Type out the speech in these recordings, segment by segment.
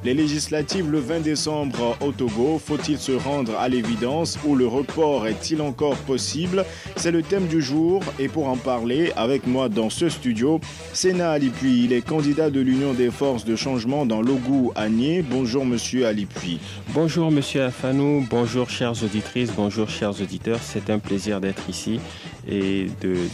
Les législatives le 20 décembre au Togo, faut-il se rendre à l'évidence ou le report est-il encore possible? C'est le thème du jour et pour en parler avec moi dans ce studio, Sénat Alipuy, il est candidat de l'Union des forces de changement dans l'Ogou-Agné. Bonjour monsieur Alipuy. Bonjour monsieur Afanou, bonjour chères auditrices, bonjour chers auditeurs. C'est un plaisir d'être ici et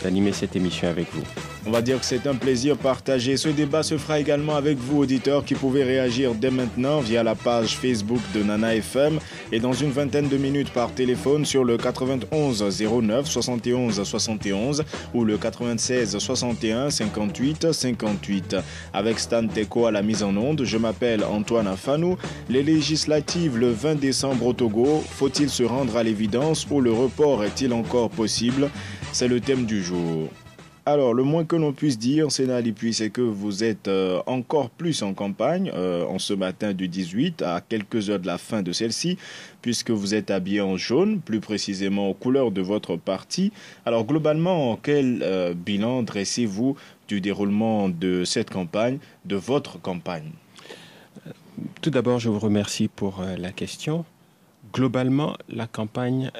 d'animer cette émission avec vous. On va dire que c'est un plaisir partagé. Ce débat se fera également avec vous, auditeurs, qui pouvez réagir dès maintenant via la page Facebook de Nana FM et dans une vingtaine de minutes par téléphone sur le 91 09 71 71 ou le 96 61 58 58. Avec Stan Teko à la mise en onde, je m'appelle Antoine Afanou. Les législatives le 20 décembre au Togo, faut-il se rendre à l'évidence ou le report est-il encore possible? C'est le thème du jour. Alors, le moins que l'on puisse dire, Sénat Alipuy, c'est que vous êtes encore plus en campagne en ce matin du 18, à quelques heures de la fin de celle-ci, puisque vous êtes habillé en jaune, plus précisément aux couleurs de votre parti. Alors, globalement, quel bilan dressez-vous du déroulement de cette campagne, de votre campagne? Tout d'abord, je vous remercie pour la question. Globalement, la campagne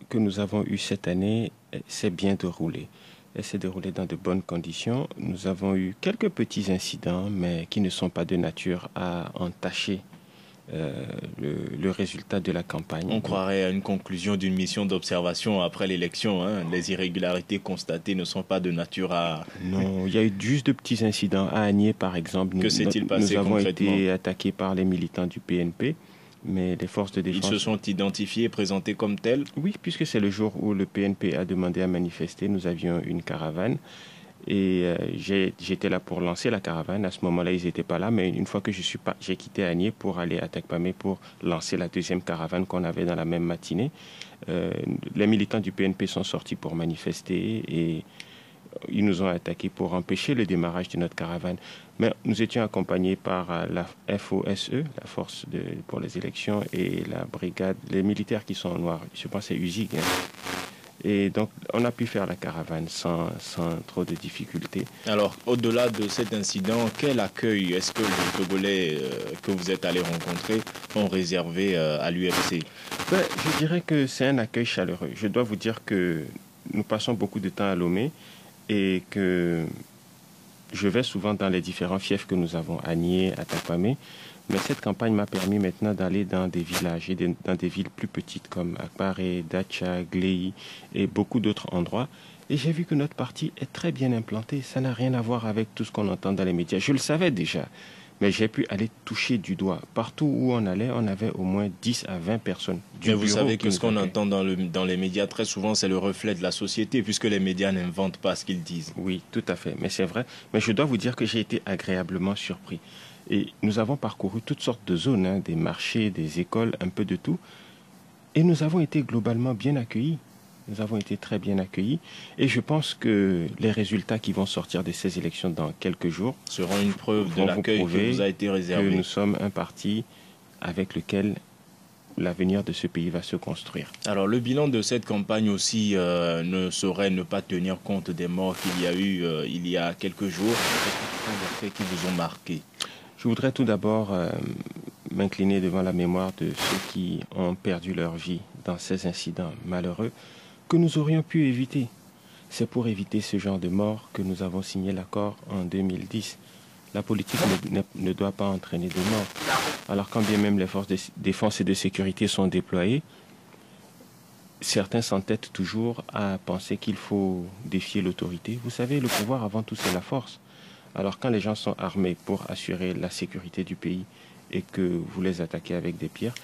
que nous avons eue cette année s'est bien déroulée. Elle s'est déroulée dans de bonnes conditions. Nous avons eu quelques petits incidents, mais qui ne sont pas de nature à entacher le résultat de la campagne. On croirait à une conclusion d'une mission d'observation après l'élection. Hein. Les irrégularités constatées ne sont pas de nature à... Non, il y a eu juste de petits incidents. À Agné, par exemple, que s'est-il passé concrètement? Nous avons été attaqués par les militants du PNP. Mais les forces de défense... Ils se sont identifiés et présentés comme tels? Oui, puisque c'est le jour où le PNP a demandé à manifester. Nous avions une caravane et j'étais là pour lancer la caravane. À ce moment-là, ils n'étaient pas là, mais une fois que j'ai quitté Agné pour aller à Takpamé pour lancer la deuxième caravane qu'on avait dans la même matinée. Les militants du PNP sont sortis pour manifester et ils nous ont attaqués pour empêcher le démarrage de notre caravane. Mais nous étions accompagnés par la FOSE, la force pour les élections, et la brigade, les militaires qui sont en noir. Je pense que c'est UZIG. Hein. Et donc, on a pu faire la caravane sans trop de difficultés. Alors, au-delà de cet incident, quel accueil est-ce que les Togolais que vous êtes allés rencontrer ont réservé à l'UFC? Je dirais que c'est un accueil chaleureux. Je dois vous dire que nous passons beaucoup de temps à Lomé et que je vais souvent dans les différents fiefs que nous avons, Agné, à Takpamé. Mais cette campagne m'a permis maintenant d'aller dans des villages et dans des villes plus petites comme Akbaré, Dacha, Gléi et beaucoup d'autres endroits. Et j'ai vu que notre parti est très bien implanté. Ça n'a rien à voir avec tout ce qu'on entend dans les médias. Je le savais déjà, mais j'ai pu aller toucher du doigt. Partout où on allait, on avait au moins 10 à 20 personnes. Mais vous savez que ce qu'on entend dans les médias, très souvent, c'est le reflet de la société, puisque les médias n'inventent pas ce qu'ils disent. Oui, tout à fait, mais c'est vrai. Mais je dois vous dire que j'ai été agréablement surpris. Et nous avons parcouru toutes sortes de zones, hein, des marchés, des écoles, un peu de tout. Et nous avons été globalement bien accueillis. Nous avons été très bien accueillis. Et je pense que les résultats qui vont sortir de ces élections dans quelques jours seront une preuve de l'accueil qui vous a été réservé. Que nous sommes un parti avec lequel l'avenir de ce pays va se construire. Alors, le bilan de cette campagne aussi ne saurait ne pas tenir compte des morts qu'il y a eu il y a quelques jours. Quels sont les faits qui vous ont marqué? Je voudrais tout d'abord m'incliner devant la mémoire de ceux qui ont perdu leur vie dans ces incidents malheureux que nous aurions pu éviter. C'est pour éviter ce genre de mort que nous avons signé l'accord en 2010. La politique ne doit pas entraîner de mort. Alors quand bien même les forces de défense et de sécurité sont déployées, certains s'entêtent toujours à penser qu'il faut défier l'autorité. Vous savez, le pouvoir avant tout c'est la force. Alors quand les gens sont armés pour assurer la sécurité du pays et que vous les attaquez avec des pierres,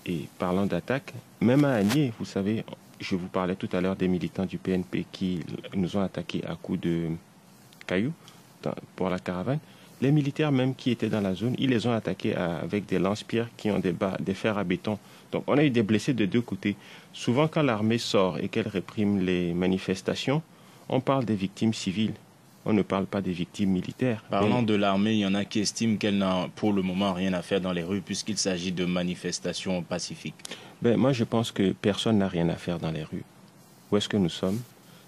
et parlant d'attaque, même à Agné, vous savez, je vous parlais tout à l'heure des militants du PNP qui nous ont attaqués à coups de cailloux pour la caravane. Les militaires même qui étaient dans la zone, ils les ont attaqués avec des lance-pierres qui ont des fers à béton. Donc on a eu des blessés de deux côtés. Souvent quand l'armée sort et qu'elle réprime les manifestations, on parle des victimes civiles. On ne parle pas des victimes militaires. Parlant de l'armée, il y en a qui estiment qu'elle n'a pour le moment rien à faire dans les rues puisqu'il s'agit de manifestations pacifiques. Moi, je pense que personne n'a rien à faire dans les rues. Où est-ce que nous sommes?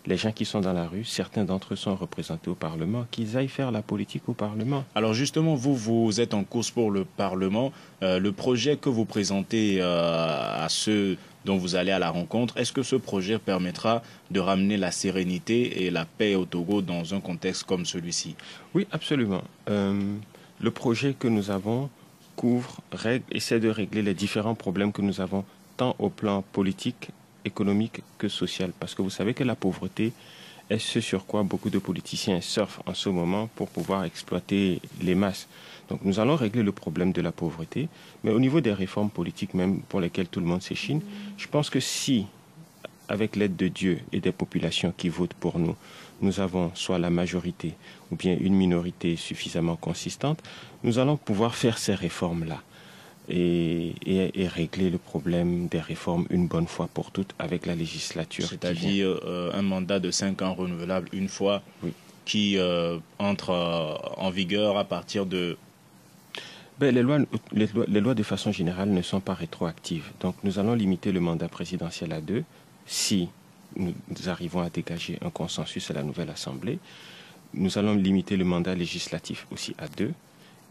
les gens qui sont dans la rue, certains d'entre eux sont représentés au Parlement, qu'ils aillent faire la politique au Parlement. Alors justement, vous êtes en course pour le Parlement. Le projet que vous présentez à ceux dont vous allez à la rencontre, est-ce que ce projet permettra de ramener la sérénité et la paix au Togo dans un contexte comme celui-ci? Oui, absolument. Le projet que nous avons essaie de régler les différents problèmes que nous avons, tant au plan politique, économique que social. Parce que vous savez que la pauvreté est ce sur quoi beaucoup de politiciens surfent en ce moment pour pouvoir exploiter les masses. Donc nous allons régler le problème de la pauvreté, mais au niveau des réformes politiques même pour lesquelles tout le monde s'échine, je pense que si, avec l'aide de Dieu et des populations qui votent pour nous, nous avons soit la majorité ou bien une minorité suffisamment consistante, nous allons pouvoir faire ces réformes-là et régler le problème des réformes une bonne fois pour toutes avec la législature. C'est-à-dire un mandat de 5 ans renouvelable une fois, oui, qui entre en vigueur à partir de... Les lois de façon générale ne sont pas rétroactives. Donc nous allons limiter le mandat présidentiel à 2 si nous arrivons à dégager un consensus à la nouvelle Assemblée. Nous allons limiter le mandat législatif aussi à 2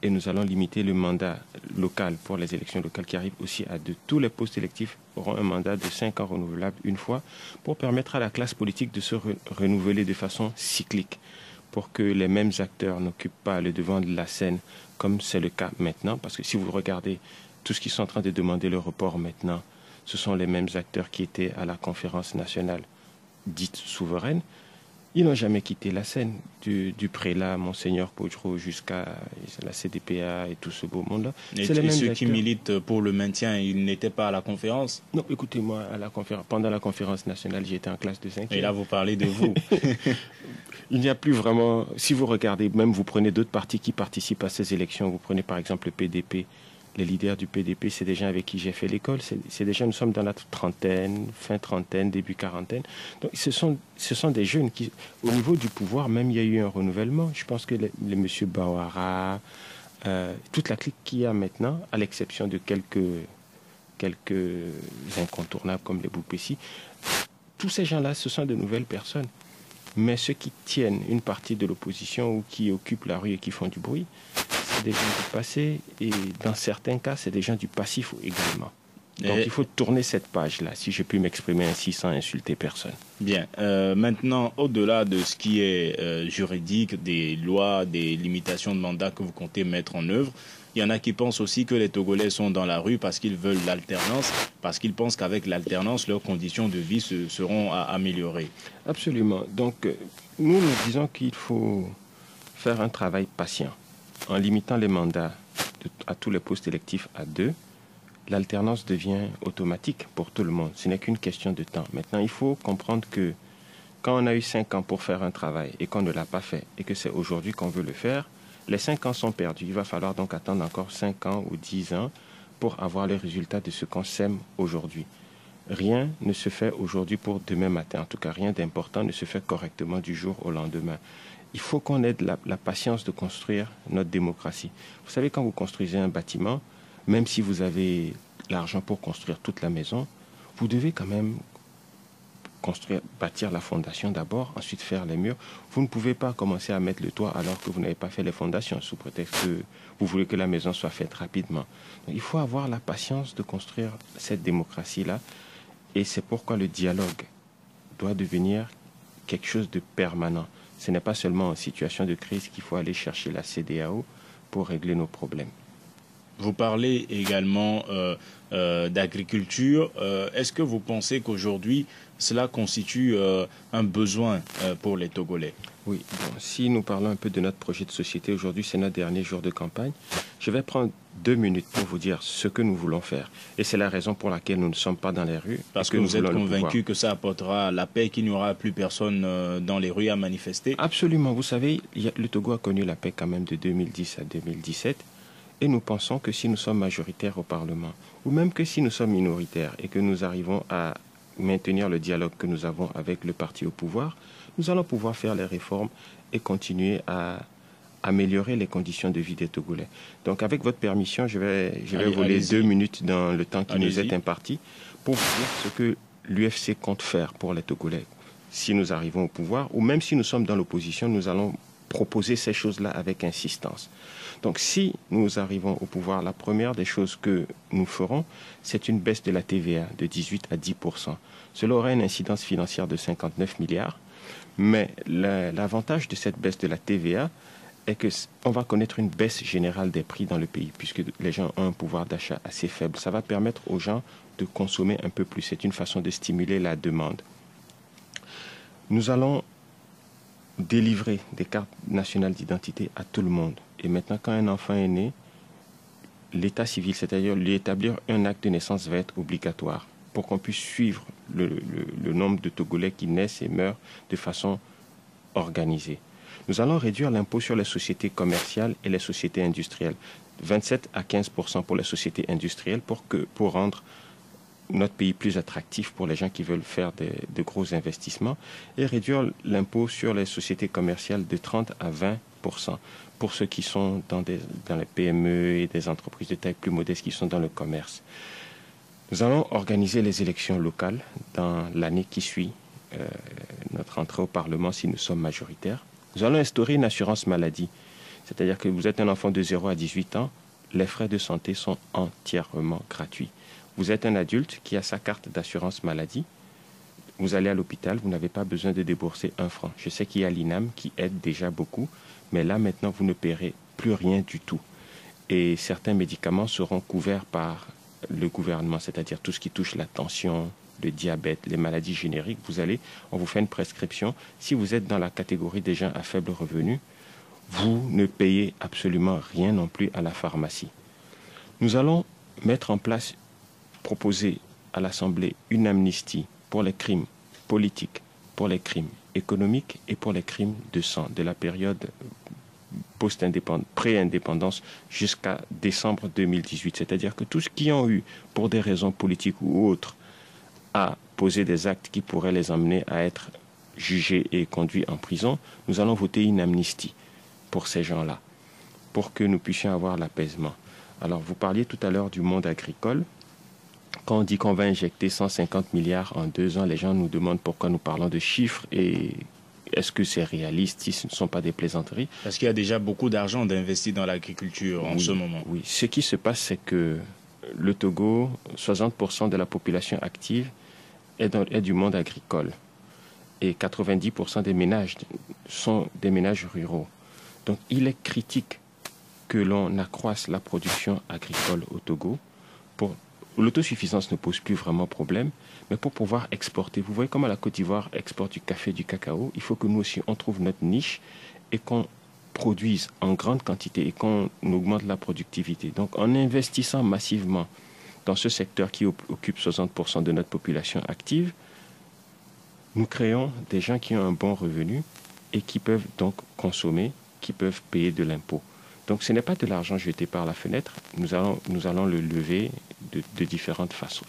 et nous allons limiter le mandat local pour les élections locales qui arrivent aussi à 2. Tous les postes électifs auront un mandat de 5 ans renouvelable une fois pour permettre à la classe politique de se renouveler de façon cyclique, pour que les mêmes acteurs n'occupent pas le devant de la scène comme c'est le cas maintenant. Parce que si vous regardez tout ce qu'ils sont en train de demander le report maintenant, ce sont les mêmes acteurs qui étaient à la conférence nationale dite souveraine. Ils n'ont jamais quitté la scène, du prélat, Monseigneur Podro, jusqu'à la CDPA et tout ce beau monde-là. Et ceux qui militent pour le maintien, ils n'étaient pas à la conférence? Non, écoutez-moi, pendant la conférence nationale, j'étais en classe de 5e. Et là, vous parlez de vous. Il n'y a plus vraiment... Si vous regardez, même vous prenez d'autres partis qui participent à ces élections, vous prenez par exemple le PDP, les leaders du PDP, c'est des gens avec qui j'ai fait l'école. C'est des gens, nous sommes dans la trentaine, fin trentaine, début quarantaine. Donc, ce sont des jeunes qui, au niveau du pouvoir, même il y a eu un renouvellement. Je pense que les M. Bawara, toute la clique qu'il y a maintenant, à l'exception de quelques incontournables comme les Boupessi, tous ces gens-là, ce sont de nouvelles personnes. Mais ceux qui tiennent une partie de l'opposition ou qui occupent la rue et qui font du bruit, c'est des gens du passé et dans certains cas, c'est des gens du passif également. Donc il faut tourner cette page-là, si je puis m'exprimer ainsi sans insulter personne. Bien. Maintenant, au-delà de ce qui est juridique, des lois, des limitations de mandat que vous comptez mettre en œuvre, il y en a qui pensent aussi que les Togolais sont dans la rue parce qu'ils veulent l'alternance, parce qu'ils pensent qu'avec l'alternance, leurs conditions de vie seront améliorées. Absolument. Donc, nous disons qu'il faut faire un travail patient. En limitant les mandats à tous les postes électifs à 2, l'alternance devient automatique pour tout le monde. Ce n'est qu'une question de temps. Maintenant, il faut comprendre que quand on a eu 5 ans pour faire un travail et qu'on ne l'a pas fait et que c'est aujourd'hui qu'on veut le faire, les 5 ans sont perdus. Il va falloir donc attendre encore 5 ans ou 10 ans pour avoir les résultats de ce qu'on sème aujourd'hui. Rien ne se fait aujourd'hui pour demain matin. En tout cas, rien d'important ne se fait correctement du jour au lendemain. Il faut qu'on ait la patience de construire notre démocratie. Vous savez, quand vous construisez un bâtiment, même si vous avez l'argent pour construire toute la maison, vous devez quand même bâtir la fondation d'abord, ensuite faire les murs. Vous ne pouvez pas commencer à mettre le toit alors que vous n'avez pas fait les fondations, sous prétexte que vous voulez que la maison soit faite rapidement. Donc, il faut avoir la patience de construire cette démocratie-là, et c'est pourquoi le dialogue doit devenir quelque chose de permanent. Ce n'est pas seulement en situation de crise qu'il faut aller chercher la CEDEAO pour régler nos problèmes. Vous parlez également d'agriculture. Est-ce que vous pensez qu'aujourd'hui, cela constitue un besoin pour les Togolais? Oui, bon, si nous parlons un peu de notre projet de société, aujourd'hui c'est notre dernier jour de campagne, je vais prendre 2 minutes pour vous dire ce que nous voulons faire. Et c'est la raison pour laquelle nous ne sommes pas dans les rues. Parce que vous êtes convaincu que ça apportera la paix, qu'il n'y aura plus personne dans les rues à manifester? Absolument. Vous savez, le Togo a connu la paix quand même de 2010 à 2017. Et nous pensons que si nous sommes majoritaires au Parlement, ou même que si nous sommes minoritaires et que nous arrivons à maintenir le dialogue que nous avons avec le parti au pouvoir, nous allons pouvoir faire les réformes et continuer à améliorer les conditions de vie des Togolais. Donc avec votre permission, je vais voler 2 minutes dans le temps qui nous est imparti pour vous dire ce que l'UFC compte faire pour les Togolais. si nous arrivons au pouvoir, ou même si nous sommes dans l'opposition, nous allons proposer ces choses-là avec insistance. Donc si nous arrivons au pouvoir, la première des choses que nous ferons, c'est une baisse de la TVA de 18 à 10%. Cela aurait une incidence financière de 59 milliards, mais l'avantage de cette baisse de la TVA est qu'on va connaître une baisse générale des prix dans le pays, puisque les gens ont un pouvoir d'achat assez faible. Ça va permettre aux gens de consommer un peu plus. C'est une façon de stimuler la demande. Nous allons délivrer des cartes nationales d'identité à tout le monde. Et maintenant, quand un enfant est né, l'état civil, c'est-à-dire lui établir un acte de naissance, va être obligatoire pour qu'on puisse suivre le nombre de Togolais qui naissent et meurent de façon organisée. Nous allons réduire l'impôt sur les sociétés commerciales et les sociétés industrielles, 27 à 15% pour les sociétés industrielles pour rendre notre pays plus attractif pour les gens qui veulent faire de gros investissements, et réduire l'impôt sur les sociétés commerciales de 30 à 20% pour ceux qui sont dans les PME et des entreprises de taille plus modeste qui sont dans le commerce. Nous allons organiser les élections locales dans l'année qui suit notre entrée au Parlement si nous sommes majoritaires. Nous allons instaurer une assurance maladie, c'est-à-dire que vous êtes un enfant de 0 à 18 ans, les frais de santé sont entièrement gratuits. Vous êtes un adulte qui a sa carte d'assurance maladie, vous allez à l'hôpital, vous n'avez pas besoin de débourser un franc. Je sais qu'il y a l'INAM qui aide déjà beaucoup, mais là maintenant vous ne paierez plus rien du tout. Et certains médicaments seront couverts par le gouvernement, c'est-à-dire tout ce qui touche la tension, le diabète, les maladies génériques. On vous fait une prescription. Si vous êtes dans la catégorie des gens à faible revenu, vous ne payez absolument rien non plus à la pharmacie. Nous allons mettre en place, proposer à l'Assemblée une amnistie pour les crimes politiques, pour les crimes économiques et pour les crimes de sang de la période pré-indépendance jusqu'à décembre 2018. C'est-à-dire que tous ceux qui ont eu, pour des raisons politiques ou autres, à poser des actes qui pourraient les amener à être jugés et conduits en prison, nous allons voter une amnistie pour ces gens-là, pour que nous puissions avoir l'apaisement. Alors, vous parliez tout à l'heure du monde agricole. Quand on dit qu'on va injecter 150 milliards en 2 ans, les gens nous demandent pourquoi nous parlons de chiffres et est-ce que c'est réaliste si ce ne sont pas des plaisanteries? Parce qu'il y a déjà beaucoup d'argent d'investi dans l'agriculture en ce moment. Oui, ce qui se passe, c'est que le Togo, 60% de la population active est du monde agricole et 90% des ménages sont des ménages ruraux. Donc il est critique que l'on accroisse la production agricole au Togo. L'autosuffisance ne pose plus vraiment problème, mais pour pouvoir exporter, vous voyez comment la Côte d'Ivoire exporte du café, du cacao, il faut que nous aussi on trouve notre niche et qu'on produise en grande quantité et qu'on augmente la productivité. Donc en investissant massivement dans ce secteur qui occupe 60% de notre population active, nous créons des gens qui ont un bon revenu et qui peuvent donc consommer, qui peuvent payer de l'impôt. Donc ce n'est pas de l'argent jeté par la fenêtre, nous allons le lever de différentes façons.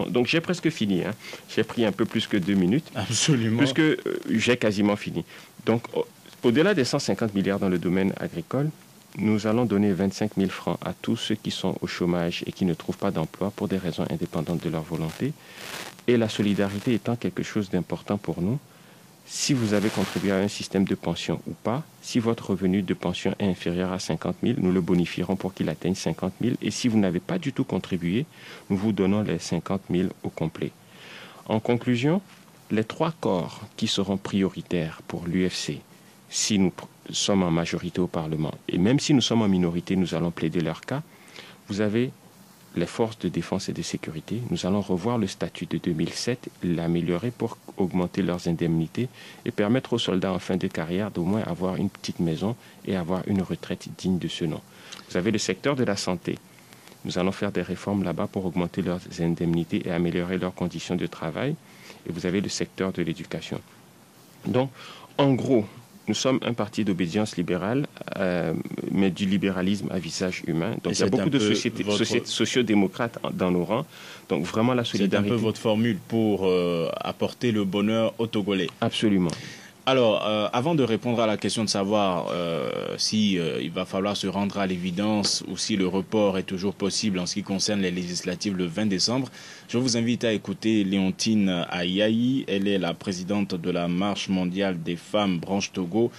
Donc j'ai presque fini, hein. J'ai pris un peu plus que 2 minutes. Absolument. Puisque j'ai quasiment fini. Donc au-delà des 150 milliards dans le domaine agricole, nous allons donner 25 000 francs à tous ceux qui sont au chômage et qui ne trouvent pas d'emploi pour des raisons indépendantes de leur volonté. Et la solidarité étant quelque chose d'important pour nous, si vous avez contribué à un système de pension ou pas, si votre revenu de pension est inférieur à 50 000, nous le bonifierons pour qu'il atteigne 50 000. Et si vous n'avez pas du tout contribué, nous vous donnons les 50 000 au complet. En conclusion, les 3 corps qui seront prioritaires pour l'UFC, si nous sommes en majorité au Parlement, et même si nous sommes en minorité, nous allons plaider leur cas. Vous avez les forces de défense et de sécurité. Nous allons revoir le statut de 2007, l'améliorer pour augmenter leurs indemnités et permettre aux soldats en fin de carrière d'au moins avoir une petite maison et avoir une retraite digne de ce nom. Vous avez le secteur de la santé. Nous allons faire des réformes là-bas pour augmenter leurs indemnités et améliorer leurs conditions de travail. Et vous avez le secteur de l'éducation. Donc, en gros, nous sommes un parti d'obédience libérale, mais du libéralisme à visage humain. Donc, il y a beaucoup de sociétés sociodémocrates dans nos rangs. Donc, vraiment, la solidarité... C'est un peu votre formule pour apporter le bonheur aux Togolais. Absolument. Alors, avant de répondre à la question de savoir si il va falloir se rendre à l'évidence ou si le report est toujours possible en ce qui concerne les législatives le 20 décembre, je vous invite à écouter Léontine Ayayi. Elle est la présidente de la Marche mondiale des femmes branche Togo.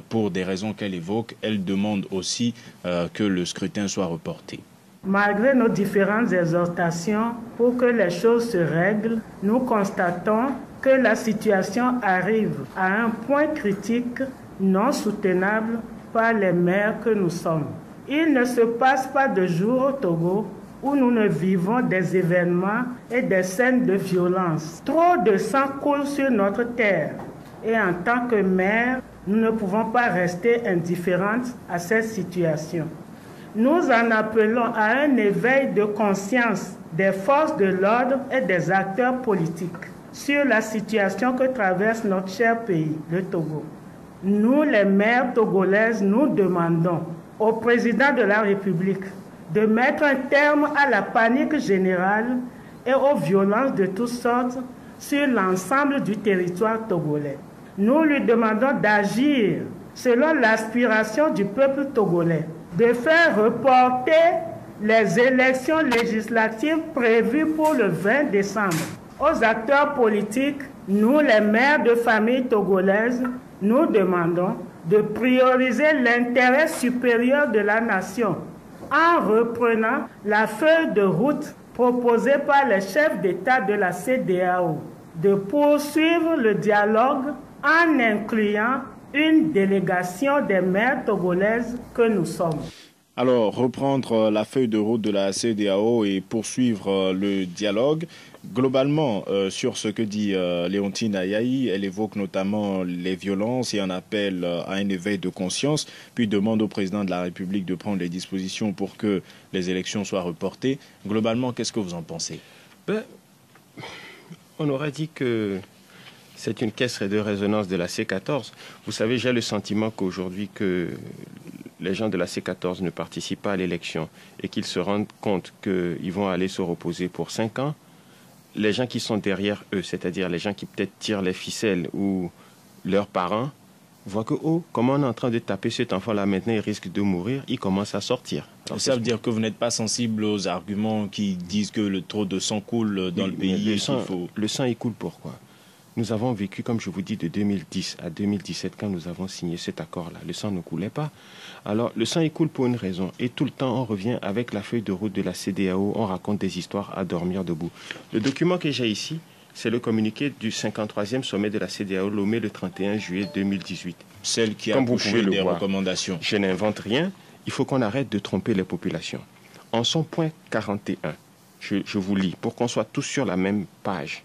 Pour des raisons qu'elle évoque, elle demande aussi que le scrutin soit reporté. Malgré nos différentes exhortations pour que les choses se règlent, nous constatons que la situation arrive à un point critique non soutenable par les mères que nous sommes. Il ne se passe pas de jour au Togo où nous ne vivons des événements et des scènes de violence. Trop de sang coule sur notre terre et en tant que mères, nous ne pouvons pas rester indifférentes à cette situation. Nous en appelons à un éveil de conscience des forces de l'ordre et des acteurs politiques sur la situation que traverse notre cher pays, le Togo. Nous, les mères togolaises, nous demandons au président de la République de mettre un terme à la panique générale et aux violences de toutes sortes sur l'ensemble du territoire togolais. Nous lui demandons d'agir selon l'aspiration du peuple togolais, de faire reporter les élections législatives prévues pour le 20 décembre. Aux acteurs politiques, nous, les mères de famille togolaises, nous demandons de prioriser l'intérêt supérieur de la nation en reprenant la feuille de route proposée par les chefs d'État de la CEDEAO, de poursuivre le dialogue en incluant une délégation des mères togolaises que nous sommes. Alors, reprendre la feuille de route de la CEDEAO et poursuivre le dialogue. Globalement, sur ce que dit Léontine Ayayi, elle évoque notamment les violences et en appelle à un éveil de conscience, puis demande au président de la République de prendre les dispositions pour que les élections soient reportées. Globalement, qu'est-ce que vous en pensez? On aurait dit que c'est une caisse de résonance de la C14. Vous savez, j'ai le sentiment qu'aujourd'hui que les gens de la C14 ne participent pas à l'élection et qu'ils se rendent compte qu'ils vont aller se reposer pour 5 ans, les gens qui sont derrière eux, c'est-à-dire les gens qui peut-être tirent les ficelles ou leurs parents, voient que, oh, comment on est en train de taper cet enfant-là maintenant, il risque de mourir, il commence à sortir. Alors, ça veut dire que vous n'êtes pas sensible aux arguments qui disent que le trop de sang coule dans le pays. Le sang, il coule pourquoi? Nous avons vécu, comme je vous dis, de 2010 à 2017, quand nous avons signé cet accord-là. Le sang ne coulait pas. Alors, le sang, il coule pour une raison. Et tout le temps, on revient avec la feuille de route de la CEDEAO, on raconte des histoires à dormir debout. Le document que j'ai ici, c'est le communiqué du 53e sommet de la CEDEAO, Lomé le 31 juillet 2018. Celle qui a poussé des recommandations. Je n'invente rien. Il faut qu'on arrête de tromper les populations. En son point 41, je vous lis, pour qu'on soit tous sur la même page.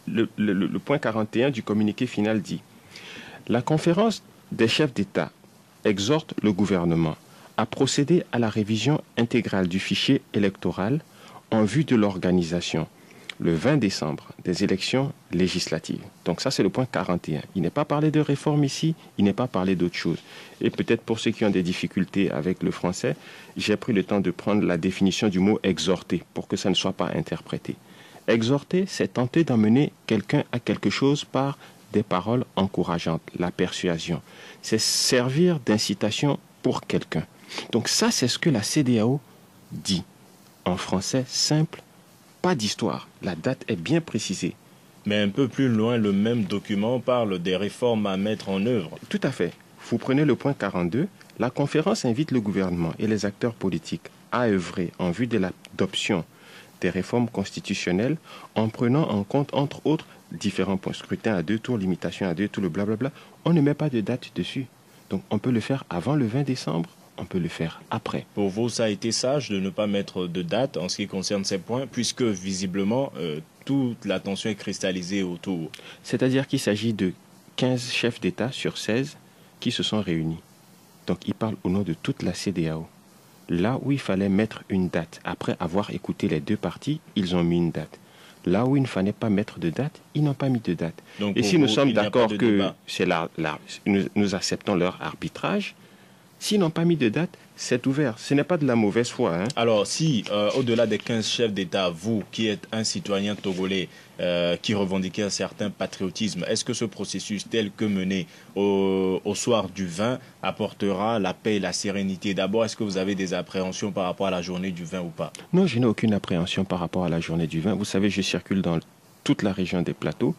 Le point 41 du communiqué final dit « La conférence des chefs d'État exhorte le gouvernement à procéder à la révision intégrale du fichier électoral en vue de l'organisation, le 20 décembre, des élections législatives. » Donc ça, c'est le point 41. Il n'est pas parlé de réforme ici, il n'est pas parlé d'autre chose. Et peut-être pour ceux qui ont des difficultés avec le français, j'ai pris le temps de prendre la définition du mot « exhorter » pour que ça ne soit pas interprété. Exhorter, c'est tenter d'emmener quelqu'un à quelque chose par des paroles encourageantes, la persuasion. C'est servir d'incitation pour quelqu'un. Donc ça, c'est ce que la CEDEAO dit. En français simple, pas d'histoire. La date est bien précisée. Mais un peu plus loin, le même document parle des réformes à mettre en œuvre. Tout à fait. Vous prenez le point 42. La conférence invite le gouvernement et les acteurs politiques à œuvrer en vue de l'adoption des réformes constitutionnelles en prenant en compte, entre autres, différents points. Scrutin à 2 tours, limitation à 2 tours, le blablabla. On ne met pas de date dessus. Donc on peut le faire avant le 20 décembre, on peut le faire après. Pour vous, ça a été sage de ne pas mettre de date en ce qui concerne ces points, puisque visiblement, toute l'attention est cristallisée autour. C'est-à-dire qu'il s'agit de 15 chefs d'État sur 16 qui se sont réunis. Donc ils parlent au nom de toute la CEDEAO. Là où il fallait mettre une date, après avoir écouté les deux parties, ils ont mis une date. Là où il ne fallait pas mettre de date, ils n'ont pas mis de date. Donc, et si nous sommes d'accord que c'est nous acceptons leur arbitrage, S'ils n'ont pas mis de date, c'est ouvert. Ce n'est pas de la mauvaise foi. Hein. Alors, si, au-delà des 15 chefs d'État, vous, qui êtes un citoyen togolais, qui revendiquait un certain patriotisme, est-ce que ce processus tel que mené au soir du 20 apportera la paix et la sérénité? D'abord, est-ce que vous avez des appréhensions par rapport à la journée du 20 ou pas? Non, je n'ai aucune appréhension par rapport à la journée du 20. Vous savez, je circule dans toute la région des plateaux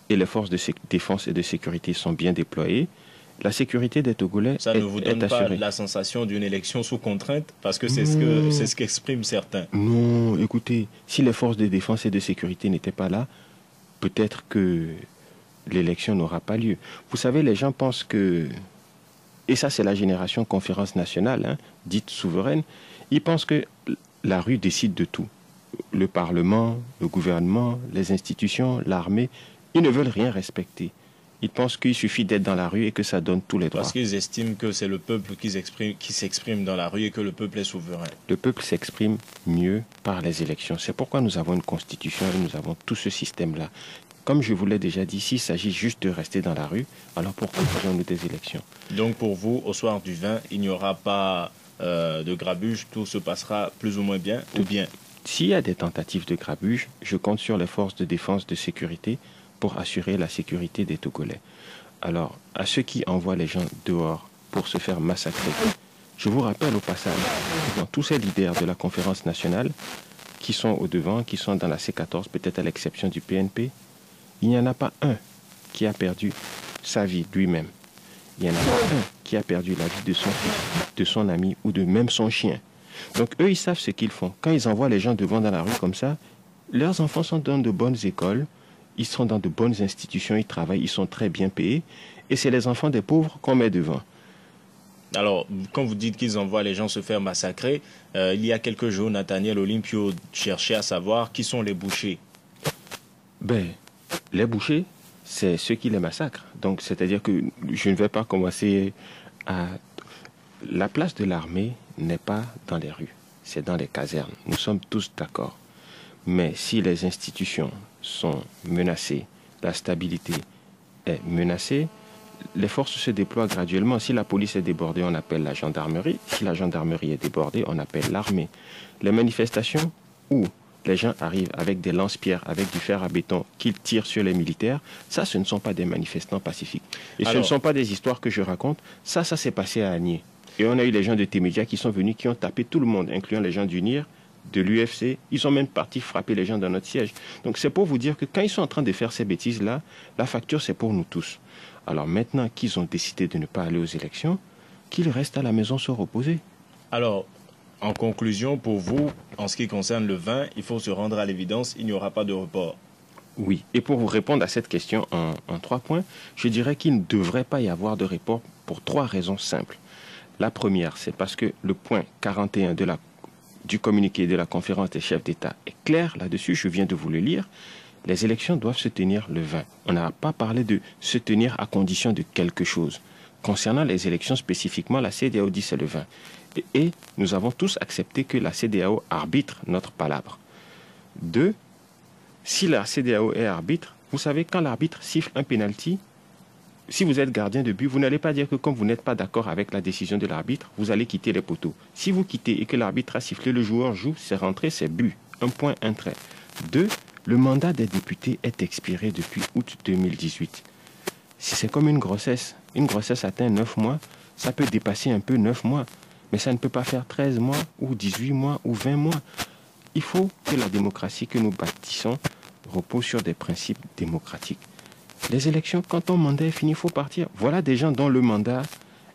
et les forces de défense et de sécurité sont bien déployées. La sécurité des Togolais ça est, ne vous donne pas assurée. la sensation d'une élection sous contrainte? Parce que c'est ce qu'expriment certains. Non, écoutez, si les forces de défense et de sécurité n'étaient pas là, peut-être que l'élection n'aura pas lieu. Vous savez, les gens pensent que, et ça c'est la génération conférence nationale, hein, dite souveraine, ils pensent que la rue décide de tout. Le Parlement, le gouvernement, les institutions, l'armée, ils ne veulent rien respecter. Ils pensent qu'il suffit d'être dans la rue et que ça donne tous les droits. Parce qu'ils estiment que c'est le peuple qui s'exprime dans la rue et que le peuple est souverain. Le peuple s'exprime mieux par les élections. C'est pourquoi nous avons une constitution et nous avons tout ce système-là. Comme je vous l'ai déjà dit, s'il s'agit juste de rester dans la rue, alors pourquoi faisons-nous des élections? Donc pour vous, au soir du 20, il n'y aura pas de grabuge, tout se passera plus ou moins bien ou bien? S'il y a des tentatives de grabuge, je compte sur les forces de défense de sécurité pour assurer la sécurité des Togolais. Alors, à ceux qui envoient les gens dehors pour se faire massacrer, je vous rappelle au passage, dans tous ces leaders de la conférence nationale qui sont au devant, qui sont dans la C14, peut-être à l'exception du PNP, il n'y en a pas un qui a perdu sa vie lui-même. Il n'y en a pas un qui a perdu la vie de son fils, de son ami ou de même son chien. Donc eux, ils savent ce qu'ils font. Quand ils envoient les gens devant dans la rue comme ça, leurs enfants sont dans de bonnes écoles, ils sont dans de bonnes institutions, ils travaillent, ils sont très bien payés. Et c'est les enfants des pauvres qu'on met devant. Alors, quand vous dites qu'ils envoient les gens se faire massacrer, il y a quelques jours, Nathaniel Olympio cherchait à savoir qui sont les bouchers. Ben, les bouchers, c'est ceux qui les massacrent. Donc, c'est-à-dire que je ne vais pas commencer à... La place de l'armée n'est pas dans les rues, c'est dans les casernes. Nous sommes tous d'accord. Mais si les institutions sont menacées, la stabilité est menacée, les forces se déploient graduellement. Si la police est débordée, on appelle la gendarmerie. Si la gendarmerie est débordée, on appelle l'armée. Les manifestations où les gens arrivent avec des lance-pierres, avec du fer à béton, qu'ils tirent sur les militaires, ça, ce ne sont pas des manifestants pacifiques. Et ce ne sont pas des histoires que je raconte. Ça s'est passé à Agnier. Et on a eu les gens de T-Média qui sont venus, qui ont tapé tout le monde, incluant les gens du NIR, de l'UFC. Ils sont même partis frapper les gens dans notre siège. Donc c'est pour vous dire que quand ils sont en train de faire ces bêtises-là, la facture, c'est pour nous tous. Alors maintenant qu'ils ont décidé de ne pas aller aux élections, qu'ils restent à la maison se reposer. Alors, en conclusion, pour vous, en ce qui concerne le 20, il faut se rendre à l'évidence, il n'y aura pas de report. Oui, et pour vous répondre à cette question en 3 points, je dirais qu'il ne devrait pas y avoir de report pour 3 raisons simples. La première, c'est parce que le point 41 du communiqué de la conférence des chefs d'État est clair là-dessus, je viens de vous le lire. Les élections doivent se tenir le 20. On n'a pas parlé de se tenir à condition de quelque chose. Concernant les élections spécifiquement, la CEDEAO dit c'est le 20. Et nous avons tous accepté que la CEDEAO arbitre notre palabre. 2, si la CEDEAO est arbitre, vous savez, quand l'arbitre siffle un penalty, si vous êtes gardien de but, vous n'allez pas dire que comme vous n'êtes pas d'accord avec la décision de l'arbitre, vous allez quitter les poteaux. Si vous quittez et que l'arbitre a sifflé, le joueur joue, c'est rentré, c'est but. 1 point, 1 trait. 2, le mandat des députés est expiré depuis août 2018. Si c'est comme une grossesse atteint 9 mois, ça peut dépasser un peu 9 mois, mais ça ne peut pas faire 13 mois ou 18 mois ou 20 mois. Il faut que la démocratie que nous bâtissons repose sur des principes démocratiques. Les élections, quand ton mandat est fini, il faut partir. Voilà des gens dont le mandat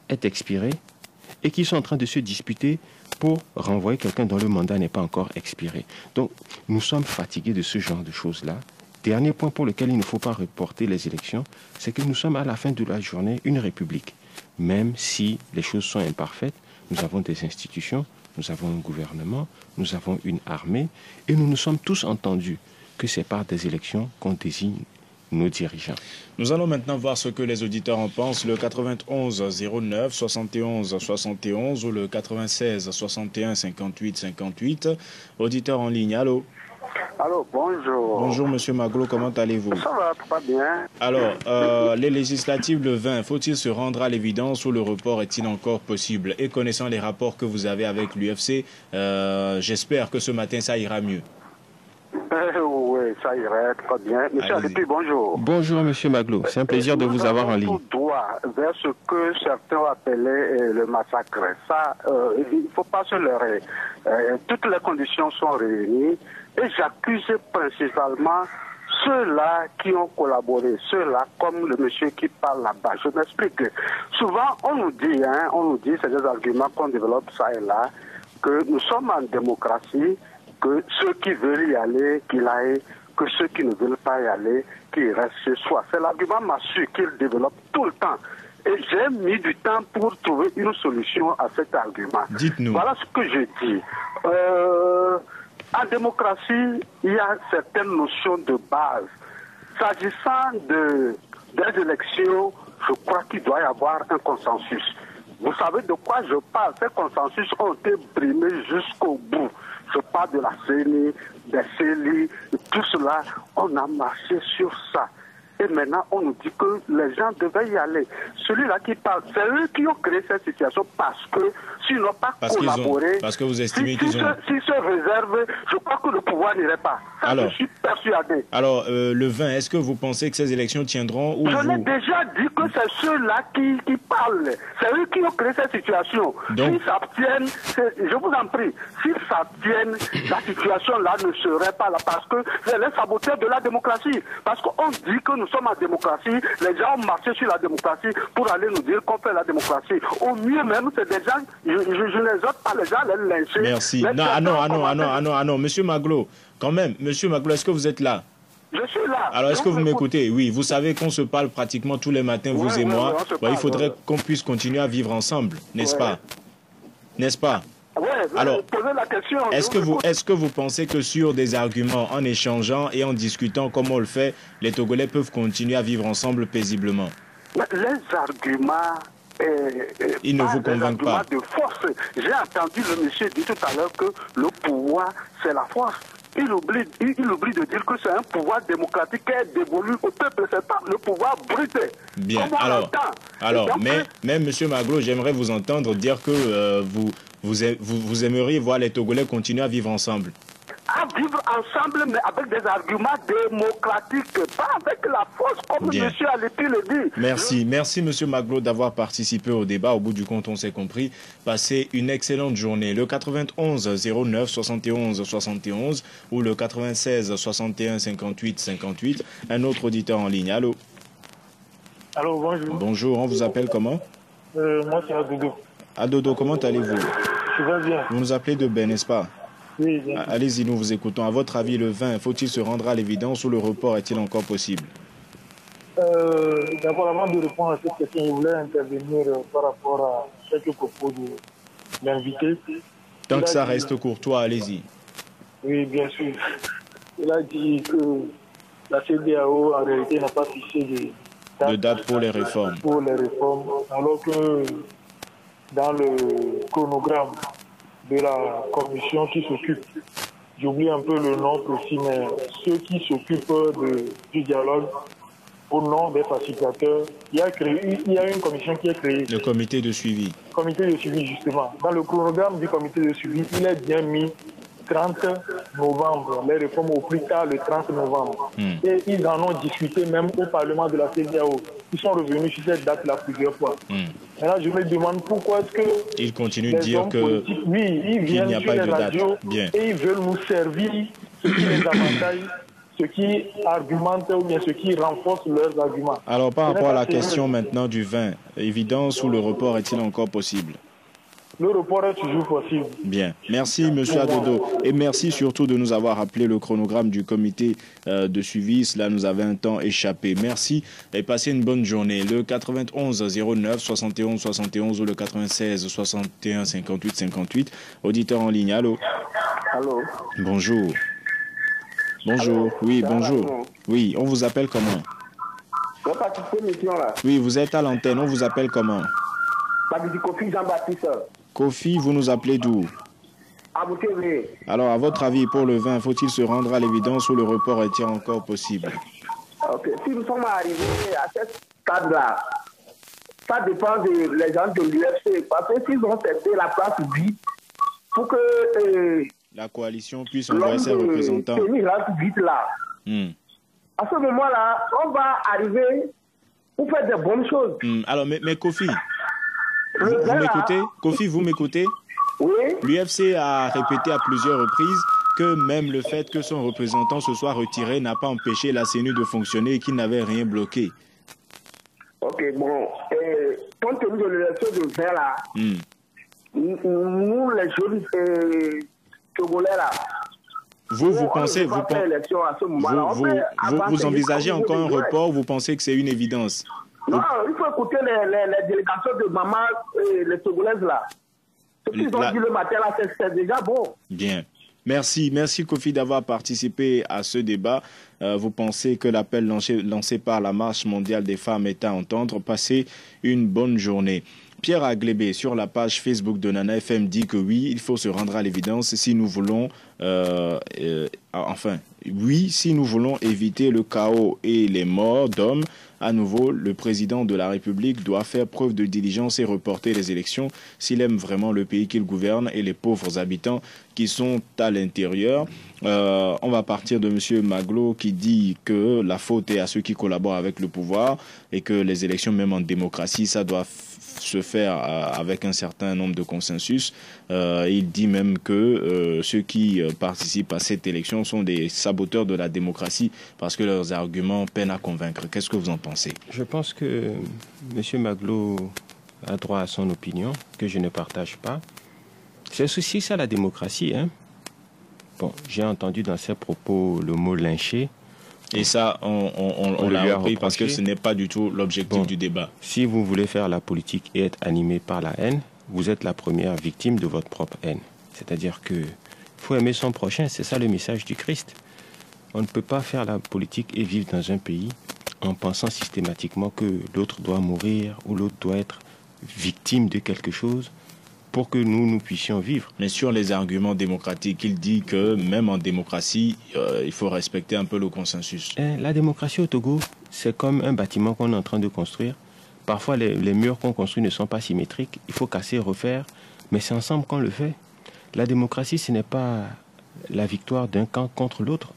est expiré et qui sont en train de se disputer pour renvoyer quelqu'un dont le mandat n'est pas encore expiré. Donc, nous sommes fatigués de ce genre de choses-là. Dernier point pour lequel il ne faut pas reporter les élections, c'est que nous sommes à la fin de la journée une république. Même si les choses sont imparfaites, nous avons des institutions, nous avons un gouvernement, nous avons une armée, et nous nous sommes tous entendus que c'est par des élections qu'on désigne nos dirigeants. Nous allons maintenant voir ce que les auditeurs en pensent. Le 91 09 71 71 ou le 96 61 58 58. Auditeur en ligne, allô? Allô, bonjour. Bonjour Monsieur Maglo, comment allez-vous? Ça va, pas bien. Alors, les législatives le 20, faut-il se rendre à l'évidence ou le report est-il encore possible? Et connaissant les rapports que vous avez avec l'UFC, j'espère que ce matin ça ira mieux. Oui, ça irait très bien. Monsieur Alipi, bonjour. Bonjour Monsieur Maglo, c'est un plaisir de vous avoir en ligne. Tout droit vers ce que certains appelaient le massacre. Ça, il ne faut pas se leurrer. Toutes les conditions sont réunies et j'accuse principalement ceux-là qui ont collaboré, ceux-là comme le monsieur qui parle là-bas. Je m'explique. Souvent, on nous dit, c'est des arguments qu'on développe ça et là, que nous sommes en démocratie, que ceux qui veulent y aller, qu'ils aillent, que ceux qui ne veulent pas y aller, qu'ils restent chez soi. C'est l'argument massue qu'ils développent tout le temps. Et j'ai mis du temps pour trouver une solution à cet argument. Dites-nous. Voilà ce que je dis. En démocratie, il y a certaines notions de base. S'agissant des élections, je crois qu'il doit y avoir un consensus. Vous savez de quoi je parle? Ces consensus ont été brimés jusqu'au bout. Je parle de la CENI, des CELI, tout cela, on a marché sur ça. Et maintenant, on nous dit que les gens devaient y aller. Celui-là qui parle, c'est eux qui ont créé cette situation parce que s'ils n'ont pas collaboré, parce que vous estimez qu'ils ont... S'ils se réservent, je crois que le pouvoir n'irait pas. Ça, alors, je suis persuadé. Alors, le 20, est-ce que vous pensez que ces élections tiendront ou Je l'ai déjà dit que c'est ceux-là qui parlent. C'est eux qui ont créé cette situation. S'ils s'abstiennent, je vous en prie, s'ils s'abstiennent, la situation-là ne serait pas là parce que c'est les saboteurs de la démocratie. Parce qu'on dit que nous sommes en démocratie, les gens ont marché sur la démocratie pour aller nous dire qu'on fait la démocratie. Au mieux même, c'est des gens, je ne les autres pas les gens, les lyncher. Merci. Non, Monsieur Maglo, quand même, Monsieur Maglo, est-ce que vous êtes là? Je suis là. Alors, est-ce que vous m'écoutez? Oui, vous savez qu'on se parle pratiquement tous les matins, vous et moi. Il faudrait qu'on puisse continuer à vivre ensemble, n'est-ce pas? N'est-ce pas? Alors, est-ce que vous pensez que sur des arguments, en échangeant et en discutant comme on le fait, les Togolais peuvent continuer à vivre ensemble paisiblement? Les arguments... ils ne vous convainquent pas. De force. J'ai entendu le monsieur dire tout à l'heure que le pouvoir, c'est la force. Il oublie de dire que c'est un pouvoir démocratique qui est dévolu au peuple, c'est pas le pouvoir brut. Bien, mais Monsieur Maglo, j'aimerais vous entendre dire que vous aimeriez voir les Togolais continuer à vivre ensemble. À vivre ensemble, mais avec des arguments démocratiques, pas avec la force, comme M. Alipi le dit. Merci M. Maglo d'avoir participé au débat. Au bout du compte, on s'est compris. Passez une excellente journée. Le 91 09 71 71 ou le 96 61 58 58. Un autre auditeur en ligne. Allô? Allô, bonjour. Bonjour, on vous appelle comment? Moi, c'est Adodo. Adodo, comment allez-vous? Je vais bien. Vous nous appelez de Ben, n'est-ce pas? Oui, bien. Allez-y, nous vous écoutons. À votre avis, le 20, faut-il se rendre à l'évidence ou le report est-il encore possible? D'abord, avant de répondre à cette question, je voulais intervenir par rapport à quelques propos de l'invité. Tant que ça reste courtois, allez-y. Oui, bien sûr. Il a dit que la CEDEAO, en réalité, n'a pas fixé de date pour les réformes. Alors que dans le chronogramme de la commission qui s'occupe, j'oublie un peu le nom précis, mais ceux qui s'occupent du dialogue au nom des facilitateurs, il y a une commission qui est créée. Le comité de suivi. Comité de suivi, justement. Dans le chronogramme du comité de suivi, il est bien mis 30 novembre, les réformes au plus tard le 30 novembre. Et ils en ont discuté même au Parlement de la CEDEAO. Ils sont revenus sur cette date-là plusieurs fois. Maintenant, je me demande pourquoi est-ce que... Ils continuent de dire que ils viennent sur les radios et ils veulent nous servir ce qui les avantage, ce qui argumente ou bien ce qui renforce leurs arguments. Alors, par rapport à la question maintenant du 20, évidence ou le report est-il encore possible? Le report est toujours possible. Bien. Merci, M. Adodo. Et merci surtout de nous avoir rappelé le chronogramme du comité de suivi. Cela nous avait un temps échappé. Merci et passez une bonne journée. Le 91 09 71 71 ou le 96 61 58 58. Auditeur en ligne. Allô? Allô? Bonjour. Bonjour. Allô? Oui, bonjour. Oui, on vous appelle comment? Oui, vous êtes à l'antenne. On vous appelle comment? Kofi Jean-Baptiste. Kofi, vous nous appelez d'où? À Boutévé. Alors, à votre avis, pour le 20, faut-il se rendre à l'évidence ou le report est-il encore possible? Ok, si nous sommes arrivés à ce stade-là, ça dépend des gens de l'UFC. Parce que s'ils ont cédé la place vide, pour que la coalition puisse envoyer ses représentants. Vite là. À ce moment-là, on va arriver pour faire des bonnes choses. Alors, mais Kofi, vous m'écoutez? Kofi, vous m'écoutez? Oui. L'UFC a répété à plusieurs reprises que même le fait que son représentant se soit retiré n'a pas empêché la CENU de fonctionner et qu'il n'avait rien bloqué. Ok, bon. Compte tenu de l'élection de 20 là, nous les jeunes Togolais là, vous pensez, vous envisagez encore un report ou vous pensez que c'est une évidence? Non, il faut écouter les délégations de maman et les Togolaises là. Ce qu'ils ont dit le matin là, c'est déjà bon. Bien. Merci Kofi d'avoir participé à ce débat. Vous pensez que l'appel lancé par la Marche mondiale des femmes est à entendre? Passez une bonne journée. Pierre Aglébé, sur la page Facebook de Nana FM, dit que oui, il faut se rendre à l'évidence si nous voulons, si nous voulons éviter le chaos et les morts d'hommes. À nouveau, le président de la République doit faire preuve de diligence et reporter les élections s'il aime vraiment le pays qu'il gouverne et les pauvres habitants qui sont à l'intérieur. On va partir de M. Maglo qui dit que la faute est à ceux qui collaborent avec le pouvoir et que les élections, même en démocratie, ça doit se faire avec un certain nombre de consensus. Il dit même que ceux qui participent à cette élection sont des saboteurs de la démocratie parce que leurs arguments peinent à convaincre. Qu'est-ce que vous en pensez? Je pense que M. Maglo a droit à son opinion, que je ne partage pas. C'est aussi ça la démocratie, hein? Bon, j'ai entendu dans ses propos le mot lyncher. Et ça, on l'a repris parce que ce n'est pas du tout l'objectif du débat. Si vous voulez faire la politique et être animé par la haine, vous êtes la première victime de votre propre haine. C'est-à-dire que faut aimer son prochain, c'est ça le message du Christ. On ne peut pas faire la politique et vivre dans un pays en pensant systématiquement que l'autre doit mourir ou l'autre doit être victime de quelque chose pour que nous puissions vivre. Mais sur les arguments démocratiques, il dit que même en démocratie, il faut respecter un peu le consensus. La démocratie au Togo, c'est comme un bâtiment qu'on est en train de construire. Parfois, les murs qu'on construit ne sont pas symétriques. Il faut casser, refaire, mais c'est ensemble qu'on le fait. La démocratie, ce n'est pas la victoire d'un camp contre l'autre.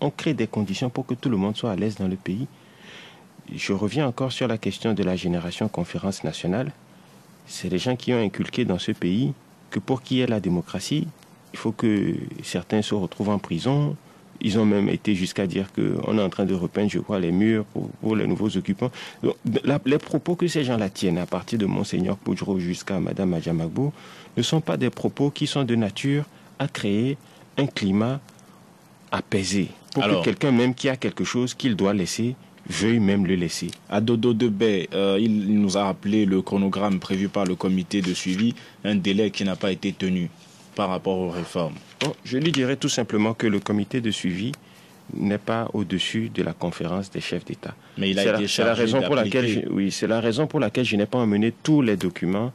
On crée des conditions pour que tout le monde soit à l'aise dans le pays. Je reviens encore sur la question de la génération conférence nationale. C'est les gens qui ont inculqué dans ce pays que pour qu'il y ait la démocratie, il faut que certains se retrouvent en prison. Ils ont même été jusqu'à dire qu'on est en train de repeindre, je crois, les murs pour les nouveaux occupants. Donc, les propos que ces gens-là tiennent, à partir de Monseigneur Poudreau jusqu'à Mme Adjamagbo, ne sont pas des propos qui sont de nature à créer un climat apaisé. Pour que quelqu'un même qui a quelque chose qu'il doit laisser veuille même le laisser. À Dodo Debay, il nous a rappelé le chronogramme prévu par le comité de suivi, un délai qui n'a pas été tenu par rapport aux réformes. Bon, je lui dirais tout simplement que le comité de suivi n'est pas au-dessus de la conférence des chefs d'État. Mais il a été chargé d'appliquer. C'est la raison pour laquelle je n'ai pas emmené tous les documents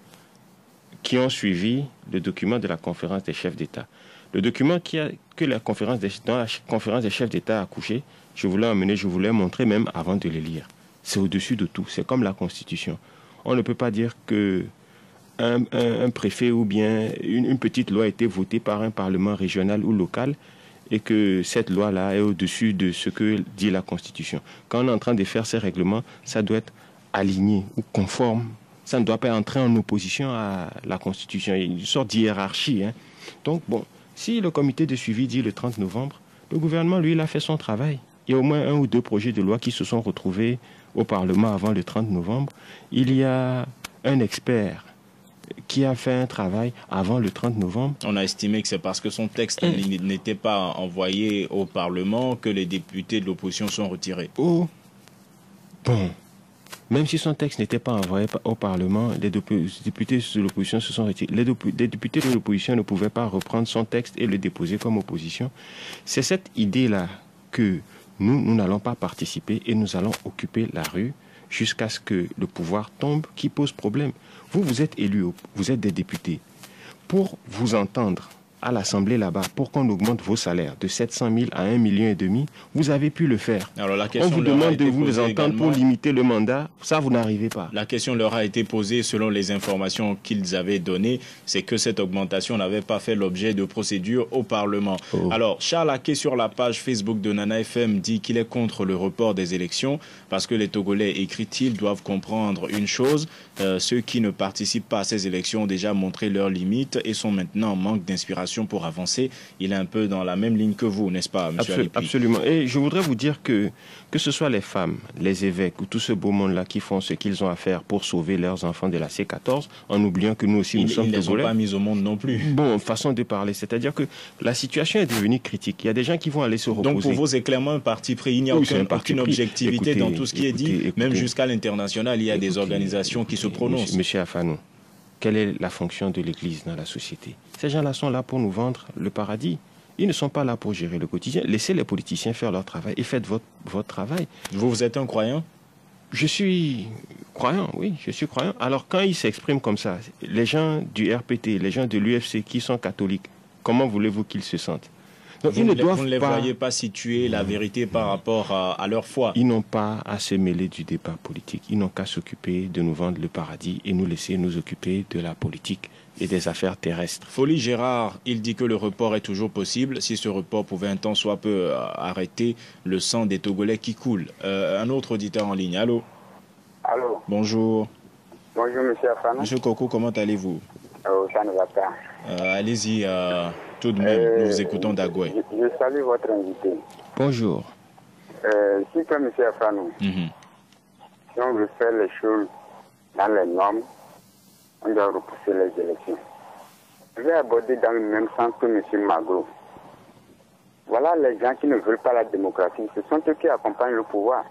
qui ont suivi le document de la conférence des chefs d'État. Le document dont la conférence des chefs d'État a accouché, je voulais montrer même avant de le lire. C'est au-dessus de tout. C'est comme la Constitution. On ne peut pas dire que un préfet ou bien une petite loi a été votée par un parlement régional ou local et que cette loi-là est au-dessus de ce que dit la Constitution. Quand on est en train de faire ces règlements, ça doit être aligné ou conforme. Ça ne doit pas entrer en opposition à la Constitution. Il y a une sorte d'hiérarchie. Hein. Donc, bon, si le comité de suivi dit le 30 novembre, le gouvernement, lui, il a fait son travail. Il y a au moins 1 ou 2 projets de loi qui se sont retrouvés au Parlement avant le 30 novembre. Il y a un expert qui a fait un travail avant le 30 novembre. On a estimé que c'est parce que son texte n'était pas envoyé au Parlement que les députés de l'opposition sont retirés. Oh, bon. Même si son texte n'était pas envoyé au Parlement, les députés de l'opposition se sont retirés. Les députés de l'opposition ne pouvaient pas reprendre son texte et le déposer comme opposition. C'est cette idée-là que nous n'allons pas participer et nous allons occuper la rue jusqu'à ce que le pouvoir tombe qui pose problème. Vous êtes élus, vous êtes des députés. Pour vous entendre à l'Assemblée là-bas pour qu'on augmente vos salaires de 700 000 à 1,5 million, vous avez pu le faire. Alors, la On question vous demande de vous entendre pour limiter le mandat, ça vous n'arrivez pas. La question leur a été posée selon les informations qu'ils avaient données, c'est que cette augmentation n'avait pas fait l'objet de procédures au Parlement. Alors, Charles Aké sur la page Facebook de Nana FM dit qu'il est contre le report des élections parce que les Togolais, écrit-il, doivent comprendre une chose, ceux qui ne participent pas à ces élections ont déjà montré leurs limites et sont maintenant en manque d'inspiration pour avancer. Il est un peu dans la même ligne que vous, n'est-ce pas, M. Alipi? Absolument. Et je voudrais vous dire que ce soit les femmes, les évêques ou tout ce beau monde-là qui font ce qu'ils ont à faire pour sauver leurs enfants de la C14, en oubliant que nous aussi, nous sommes Togolais. Ils ne les ont pas mis au monde non plus. Bon, façon de parler. C'est-à-dire que la situation est devenue critique. Il y a des gens qui vont aller se reposer. Donc pour vous, c'est clairement un parti pris. Il n'y a aucune objectivité dans tout ce qui est dit. Même jusqu'à l'international, il y a des organisations qui se prononcent. Monsieur Afanou, quelle est la fonction de l'Église dans la société? Ces gens-là sont là pour nous vendre le paradis. Ils ne sont pas là pour gérer le quotidien. Laissez les politiciens faire leur travail et faites votre travail. Vous êtes un croyant? Je suis croyant, oui, je suis croyant. Alors quand ils s'expriment comme ça, les gens du RPT, les gens de l'UFC qui sont catholiques, comment voulez-vous qu'ils se sentent? Donc, vous ne les voyez pas situer la vérité par rapport à leur foi. Ils n'ont pas à se mêler du débat politique. Ils n'ont qu'à s'occuper de nous vendre le paradis et nous laisser nous occuper de la politique et des affaires terrestres. Folie Gérard, il dit que le report est toujours possible si ce report pouvait un temps soit peu arrêter le sang des Togolais qui coule. Un autre auditeur en ligne. Allô? Allô? Bonjour. Bonjour, monsieur Afanou. Monsieur Coco, comment allez-vous? Ça ne va pas. Allez-y, tout de même, nous vous écoutons d'Agoué. Je salue votre invité. Bonjour. Si comme monsieur Afanou, si on veut faire les choses dans les normes, on doit repousser les élections. Je vais aborder dans le même sens que M. Magro. Voilà les gens qui ne veulent pas la démocratie. Ce sont eux qui accompagnent le pouvoir.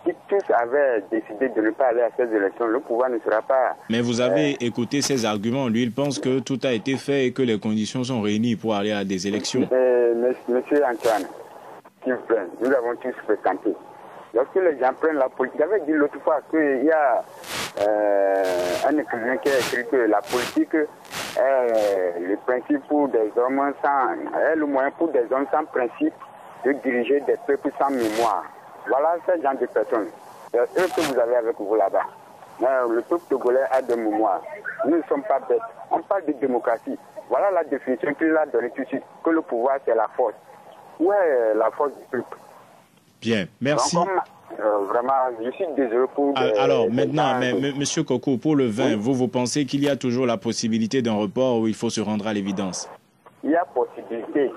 Si tous avaient décidé de ne pas aller à ces élections, le pouvoir ne sera pas... Mais vous avez écouté ses arguments. Lui, il pense que tout a été fait et que les conditions sont réunies pour aller à des élections. Monsieur Antoine, s'il vous plaît, nous avons tous fréquenté. Lorsque les gens prennent la politique, j'avais dit l'autre fois qu'il y a un écrivain qui a écrit que la politique est le principe pour des hommes est le moyen pour des hommes sans principe de diriger des peuples sans mémoire. Voilà ce genre de personnes. C'est eux que vous avez avec vous là-bas. Le peuple togolais a de mémoire. Nous ne sommes pas bêtes. On parle de démocratie. Voilà la définition qu'il a donnée tout de suite, que le pouvoir c'est la force. Où est la force du peuple? Bien, merci. Donc, vraiment, je suis désolé pour... Alors, maintenant, Monsieur Coco, pour le vin, oui, vous pensez qu'il y a toujours la possibilité d'un report ou il faut se rendre à l'évidence? Il y a possibilité.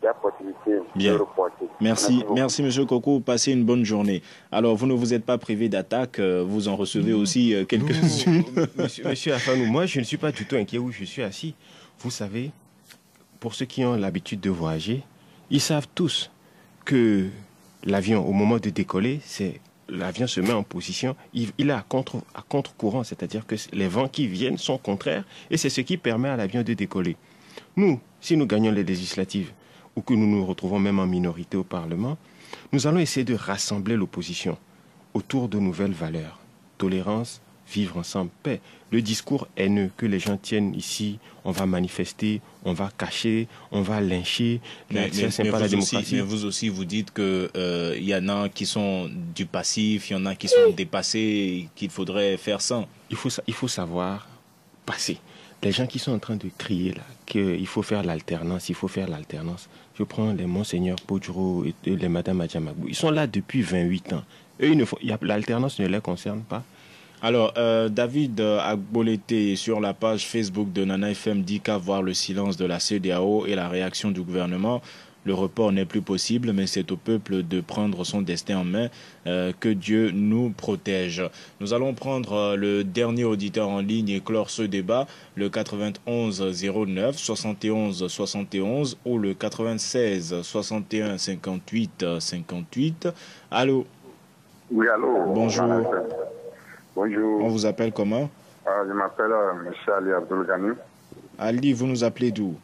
Il y a possibilité de reporter. Merci, Monsieur Coco. Passez une bonne journée. Alors, vous ne vous êtes pas privé d'attaques, vous en recevez aussi quelques-unes. Monsieur Afanou, moi, je ne suis pas du tout inquiet où je suis assis. Vous savez, pour ceux qui ont l'habitude de voyager, ils savent tous que l'avion, au moment de décoller, l'avion se met en position, il est à contre-courant, c'est-à-dire que les vents qui viennent sont contraires et c'est ce qui permet à l'avion de décoller. Nous, si nous gagnons les législatives ou que nous nous retrouvons même en minorité au Parlement, nous allons essayer de rassembler l'opposition autour de nouvelles valeurs. Tolérance, vivre ensemble, paix. Le discours haineux que les gens tiennent ici, on va manifester, on va cacher, on va lyncher. Mais vous aussi, vous dites qu'il y en a qui sont du passif, il y en a qui sont dépassés, qu'il faudrait faire sans. Il faut savoir passer. Les gens qui sont en train de crier là, qu'il faut faire l'alternance, Je prends les Monseigneur Podjoro et les Madame Adjamagou. Ils sont là depuis 28 ans. Eux, l'alternance ne les concerne pas. Alors, David Agbolété sur la page Facebook de Nana FM dit qu'à voir le silence de la CEDEAO et la réaction du gouvernement, le report n'est plus possible, mais c'est au peuple de prendre son destin en main. Que Dieu nous protège. Nous allons prendre le dernier auditeur en ligne et clore ce débat, le 91 09 71 71 ou le 96 61 58 58. Allô? Oui, allô. Bonjour. Bonjour. On vous appelle comment? Je m'appelle M. Ali Abdulgani. Ali, vous nous appelez d'où?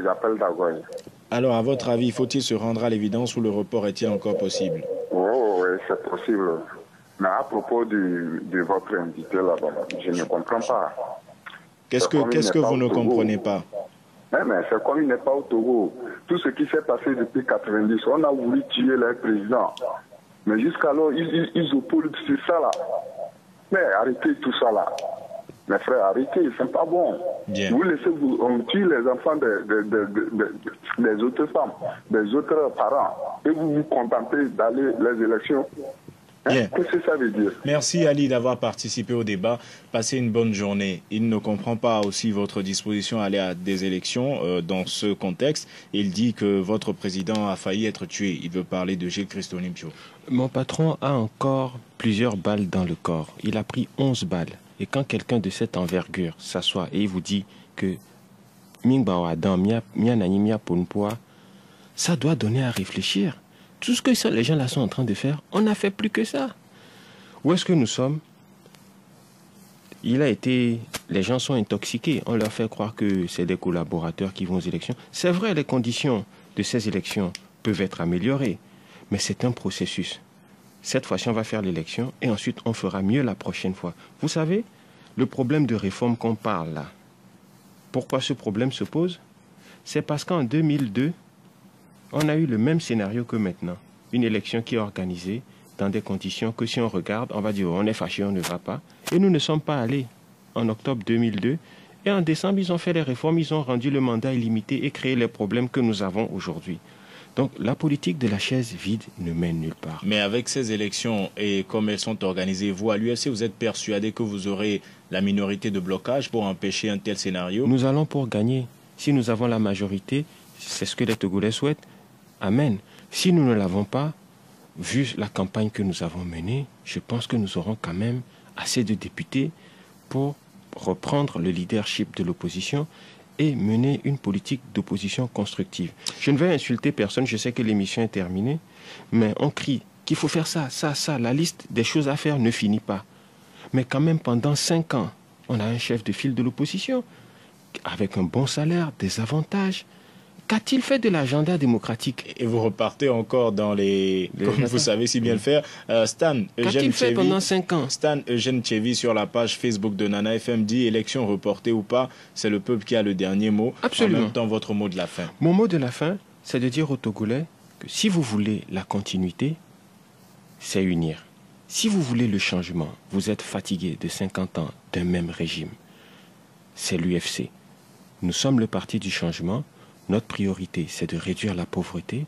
J'appelle d'Agoy. Alors, à votre avis, faut-il se rendre à l'évidence ou le report est-il encore possible? Oui, c'est possible. Mais à propos de votre invité là-bas, je ne comprends pas. Qu'est-ce que vous ne comprenez pas? Mais c'est comme il n'est pas au Togo. Tout ce qui s'est passé depuis 90, on a voulu tuer leur président. Mais jusqu'alors, ils opposent sur ça là. Mais arrêtez tout ça là. Mes frères, arrêtez, c'est pas bon. Bien. Vous laissez, on tue les enfants des autres femmes, des autres parents, et vous vous contentez d'aller les élections. Bien. Qu'est-ce que ça veut dire? Merci Ali d'avoir participé au débat. Passez une bonne journée. Il ne comprend pas aussi votre disposition à aller à des élections dans ce contexte. Il dit que votre président a failli être tué. Il veut parler de Gilles-Christ Olympio. Mon patron a encore plusieurs balles dans le corps. Il a pris 11 balles. Et quand quelqu'un de cette envergure s'assoit et il vous dit que ça doit donner à réfléchir. Tout ce que les gens là sont en train de faire, on n'a fait plus que ça. Où est-ce que nous sommes? Les gens sont intoxiqués. On leur fait croire que c'est des collaborateurs qui vont aux élections. C'est vrai, les conditions de ces élections peuvent être améliorées. Mais c'est un processus. Cette fois-ci, on va faire l'élection et ensuite, on fera mieux la prochaine fois. Vous savez, le problème de réforme qu'on parle là, pourquoi ce problème se pose? C'est parce qu'en 2002, on a eu le même scénario que maintenant. Une élection qui est organisée dans des conditions que si on regarde, on va dire on est fâché, on ne va pas. Et nous ne sommes pas allés en octobre 2002. Et en décembre, ils ont fait les réformes, ils ont rendu le mandat illimité et créé les problèmes que nous avons aujourd'hui. Donc la politique de la chaise vide ne mène nulle part. Mais avec ces élections et comme elles sont organisées, vous à l'UFC, vous êtes persuadé que vous aurez la minorité de blocage pour empêcher un tel scénario? Nous allons pour gagner. Si nous avons la majorité, c'est ce que les Togolais souhaitent. Amen. Si nous ne l'avons pas, vu la campagne que nous avons menée, je pense que nous aurons quand même assez de députés pour reprendre le leadership de l'opposition et mener une politique d'opposition constructive. Je ne vais insulter personne, je sais que l'émission est terminée, mais on crie qu'il faut faire ça, ça, ça. La liste des choses à faire ne finit pas. Mais quand même, pendant 5 ans, on a un chef de file de l'opposition avec un bon salaire, des avantages. Qu'a-t-il fait de l'agenda démocratique? Et vous repartez encore dans comme vous savez si bien le faire. Stan Qu'a-t-il fait pendant 5 ans? Stan Eugène Tchevi sur la page Facebook de Nana FM dit élection reportée ou pas, c'est le peuple qui a le dernier mot. Absolument. En même temps, votre mot de la fin. Mon mot de la fin, c'est de dire aux Togolais que si vous voulez la continuité, c'est unir. Si vous voulez le changement, vous êtes fatigué de 50 ans d'un même régime, c'est l'UFC. Nous sommes le parti du changement. Notre priorité, c'est de réduire la pauvreté.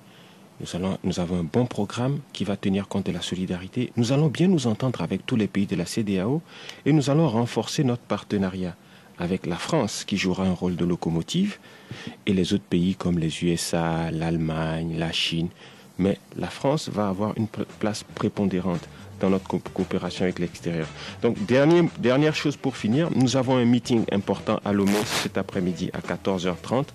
Nous avons un bon programme qui va tenir compte de la solidarité. Nous allons bien nous entendre avec tous les pays de la CEDEAO et nous allons renforcer notre partenariat avec la France qui jouera un rôle de locomotive et les autres pays comme les USA, l'Allemagne, la Chine. Mais la France va avoir une place prépondérante dans notre coopération avec l'extérieur. Donc, dernière chose pour finir, nous avons un meeting important à Lomé cet après-midi à 14h30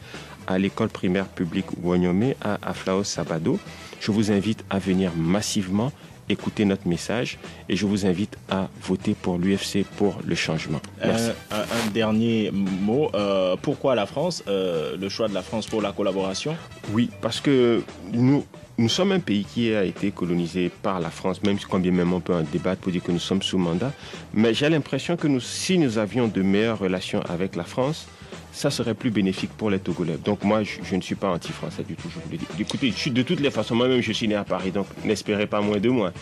à l'école primaire publique Wanyomé à Aflao Sabado. Je vous invite à venir massivement écouter notre message et je vous invite à voter pour l'UFC pour le changement. Merci. Un dernier mot. Pourquoi la France? Le choix de la France pour la collaboration? Oui, parce que nous sommes un pays qui a été colonisé par la France, même si combien même on peut en débattre pour dire que nous sommes sous mandat. Mais j'ai l'impression que si nous avions de meilleures relations avec la France, ça serait plus bénéfique pour les Togolais. Donc moi, je ne suis pas anti-français du tout, je vous le dis. Écoutez, de toutes les façons, moi-même, je suis né à Paris, donc n'espérez pas moins de moi.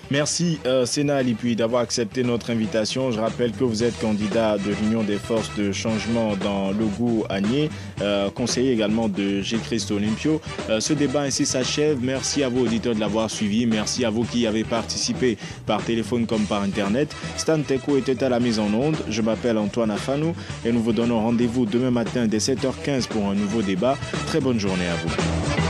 Merci Sénat Alipuy d'avoir accepté notre invitation. Je rappelle que vous êtes candidat de l'Union des forces de changement dans Logou-Agné, conseiller également de Gilles-Christ Olympio. Ce débat ainsi s'achève. Merci à vous auditeurs de l'avoir suivi. Merci à vous qui avez participé par téléphone comme par Internet. Stan Teko était à la mise en onde. Je m'appelle Antoine Afanou et nous vous donnons rendez-vous demain matin dès 7h15 pour un nouveau débat. Très bonne journée à vous.